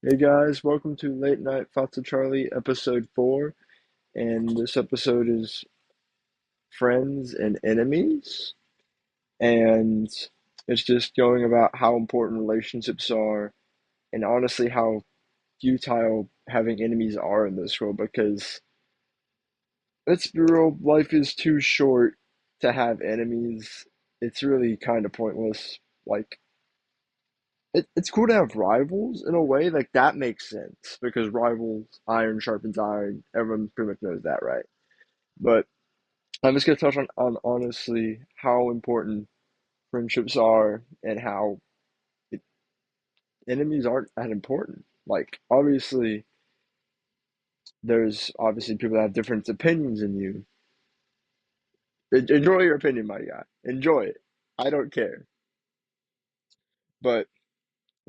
Hey guys, welcome to Late Night Thoughts of Charlie, episode 4. And this episode is Friends and Enemies. And it's just going about how important relationships are, and honestly, how futile having enemies are in this world. Because let's be real, life is too short to have enemies. It's really kind of pointless. Like, it's cool to have rivals in a way, like that makes sense because rivals, iron sharpens iron. Everyone pretty much knows that, right? But I'm just gonna touch on honestly how important friendships are and how it, enemies aren't that important. Like obviously, there's obviously people that have different opinions than you. Enjoy your opinion, my guy. Enjoy it. I don't care, but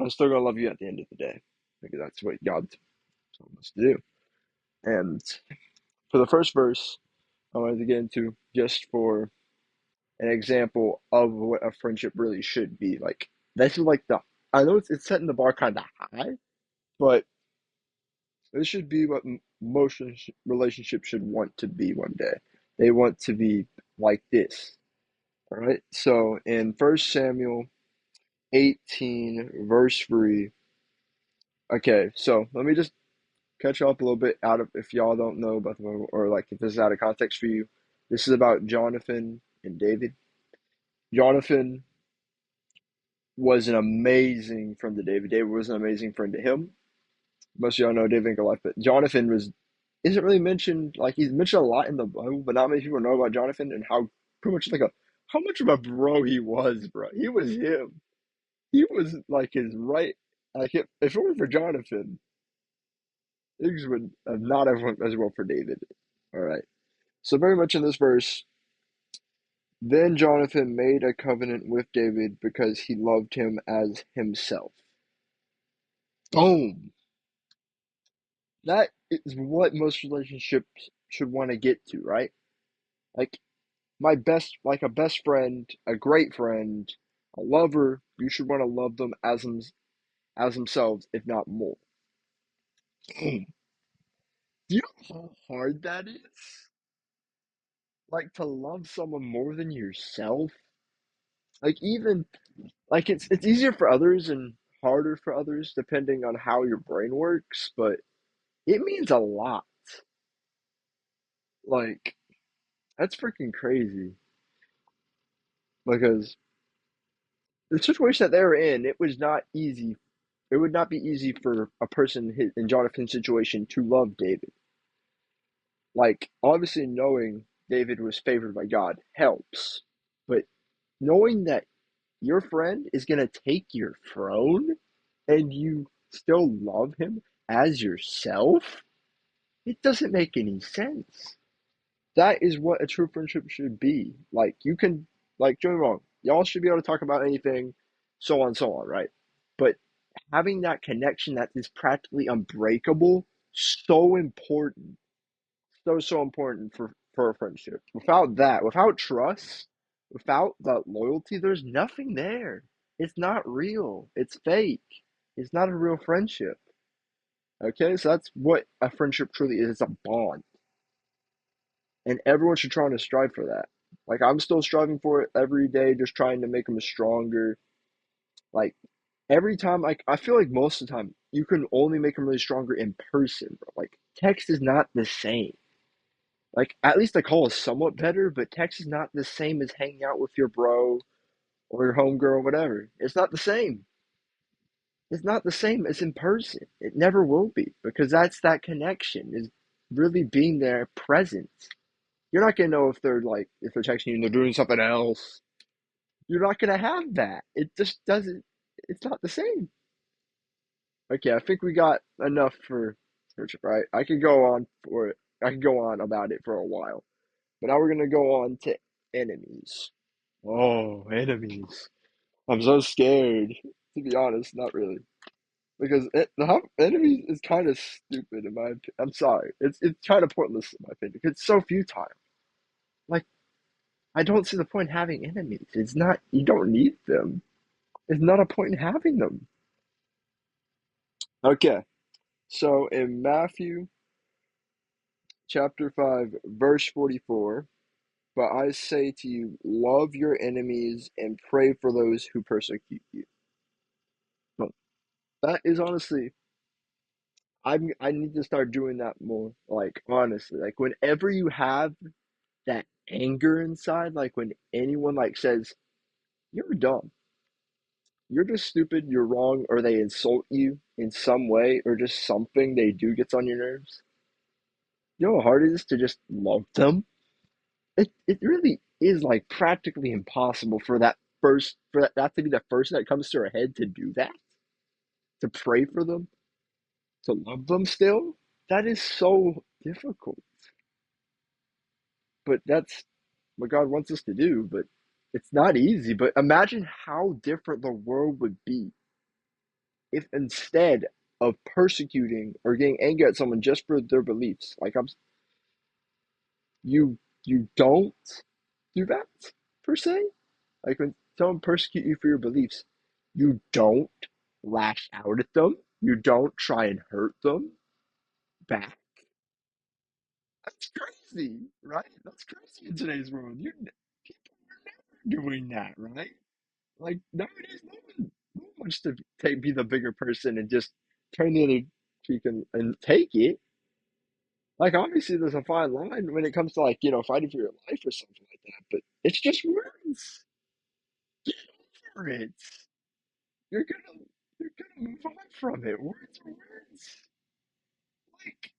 I'm still gonna love you at the end of the day because that's what God told us to do. And for the first verse, I wanted to get into just for an example of what a friendship really should be. Like this is like the I know it's setting the bar kind of high, but this should be what most relationships should want to be one day. They want to be like this. All right. So in First Samuel 18, verse 3. Okay, so let me just catch you up a little bit out of if y'all don't know about the Bible or like if this is out of context for you. This is about Jonathan and David. Jonathan was an amazing friend to David. David was an amazing friend to him. Most of y'all know David and Goliath, but Jonathan was isn't really mentioned. Like he's mentioned a lot in the Bible, but not many people know about Jonathan and how pretty much like a how much of a bro he was, bro. He was him. He was like his right. Like if it weren't for Jonathan, things would have not have went as well for David. All right. So very much in this verse, then Jonathan made a covenant with David because he loved him as himself. Boom. That is what most relationships should want to get to, right? Like like a best friend, a great friend, a lover, you should want to love them as themselves, if not more. Do you know how hard that is? Like to love someone more than yourself? Like even like it's easier for others and harder for others depending on how your brain works, but it means a lot. Like that's freaking crazy because the situation that they were in, it was not easy. It would not be easy for a person in Jonathan's situation to love David. Like, obviously, knowing David was favored by God helps, but knowing that your friend is going to take your throne and you still love him as yourself, it doesn't make any sense. That is what a true friendship should be. Like, you can, like, don't get me wrong, y'all should be able to talk about anything, so on, right? But having that connection that is practically unbreakable, so important, so important for a friendship. Without that, without trust, without that loyalty, there's nothing there. It's not real. It's fake. It's not a real friendship. Okay, so that's what a friendship truly is. It's a bond, and everyone should try to strive for that. Like I'm still striving for it every day, just trying to make them stronger. Like every time, I feel like most of the time you can only make them really stronger in person, bro. Like text is not the same. Like at least the call is somewhat better, but text is not the same as hanging out with your bro or your homegirl or whatever. It's not the same. It's not the same as in person. It never will be because that's that connection is really being there present. You're not gonna know if they're texting you and they're doing something else. You're not gonna have that. It just doesn't. It's not the same. Okay, I think we got enough for friendship, right? I could go on for it. I could go on about it for a while. But now we're gonna go on to enemies. Oh, enemies. I'm so scared. To be honest, not really. Because enemies is kind of stupid in my opinion. I'm sorry. It's kind of pointless in my opinion. It's so futile. Like I don't see the point in having enemies. It's not. You don't need them. There's not a point in having them. Okay, so in Matthew chapter 5, verse 44, but I say to you, love your enemies and pray for those who persecute you. Well, that is honestly, I need to start doing that more. Like, honestly, like whenever you have that anger inside, like when anyone like says, you're dumb, you're just stupid, you're wrong, or they insult you in some way, or just something they do gets on your nerves, you know how hard it is to just love them? It really is like practically impossible for that to be the first that comes to our head to do that, to pray for them, to love them still. That is so difficult. But that's what God wants us to do. But it's not easy. But imagine how different the world would be if instead of persecuting or getting angry at someone just for their beliefs, like you don't do that per se. Like when someone persecute you for your beliefs, you don't lash out at them. You don't try and hurt them back. That's crazy, right? That's crazy in today's world. People are never doing that, right? Like nowadays, no one wants to be the bigger person and just turn the other cheek and take it. Like obviously, there's a fine line when it comes to like fighting for your life or something like that. But it's just words. Get over it. You're gonna you're gonna move on from it. Words are words. Like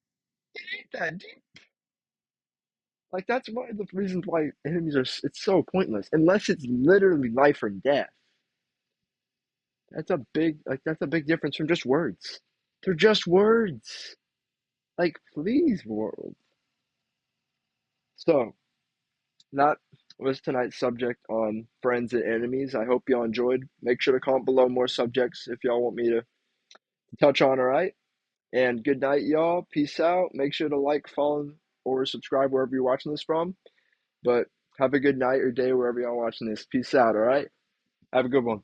it ain't that deep. Like that's why the reasons why enemies are it's so pointless unless it's literally life or death. That's a big difference from just words. They're just words. Like please, world. So that was tonight's subject on friends and enemies. I hope y'all enjoyed. Make sure to comment below more subjects if y'all want me to touch on. All right. And good night, y'all. Peace out. Make sure to like, follow, or subscribe wherever you're watching this from. But have a good night or day wherever y'all watching this. Peace out, all right? Have a good one.